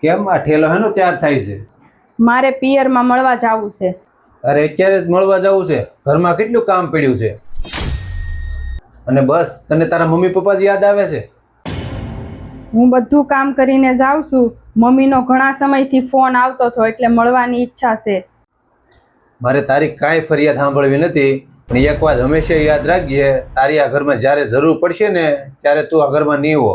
કેમ આ ઠેલો હેનો ચાર થાય છે? મારે પિયરમાં મળવા જાવું છે. અરે અત્યારે જ મળવા જવું છે, ઘરમાં કેટલું કામ પડ્યું છે. અને બસ તને તારા મમ્મી પપ્પા જ યાદ આવે છે? હું બધું કામ કરીને જાઉં છું. મમ્મીનો ઘણા સમયથી ફોન આવતો હતો એટલે મળવાની ઈચ્છા છે. મારે તારી કાંઈ ફરિયાદ સાંભળવી નથી, પણ એક વાત હંમેશા યાદ રાખજે, તારી આ ઘરમાં જ્યારે જરૂર પડશે ને ત્યારે તું આ ઘરમાં નહીં હો.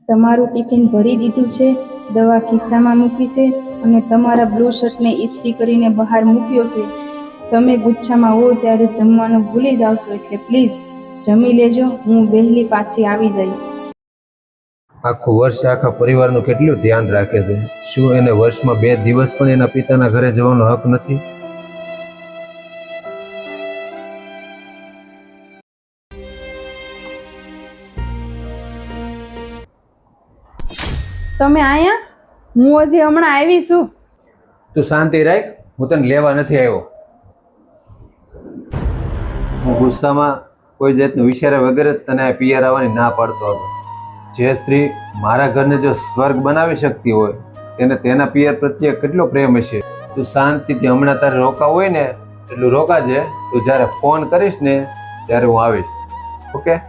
તમારું ટિફિન ભરી દીધું છે, દવા ખિસ્સામાં મૂકી છે અને તમારા બ્લુ શર્ટને ઇસ્ત્રી કરીને બહાર મૂક્યો છે. તમે ગુચ્છામાં હો ત્યારે જમવાનું ભૂલી જાવ છો એટલે પ્લીઝ જમી લેજો. હું વહેલી પાછી આવી જઈશ. આખું વર્ષ આખા પરિવારનું કેટલું ધ્યાન રાખે છે. શું એને વર્ષમાં 2 દિવસ પણ એના પિતાના ઘરે જવાનો હક નથી? તમે આયા? હું હજી હમણાં આવી છું. તું શાંતિ રાખ, હું તને લેવા નથી આવ્યો. હું ગુસ્સામાં કોઈ જાતનું વિચાર્યા વગર જ તને આ પિયર આવવાની ના પાડતો હતો. જે સ્ત્રી મારા ઘરને જો સ્વર્ગ બનાવી શકતી હોય તેને તેના પિયર પ્રત્યે કેટલો પ્રેમ હશે. તું શાંતિથી હમણાં તારે રોકાવું હોય ને એટલું રોકાજે. તું જ્યારે ફોન કરીશ ને ત્યારે હું આવીશ. ઓકે?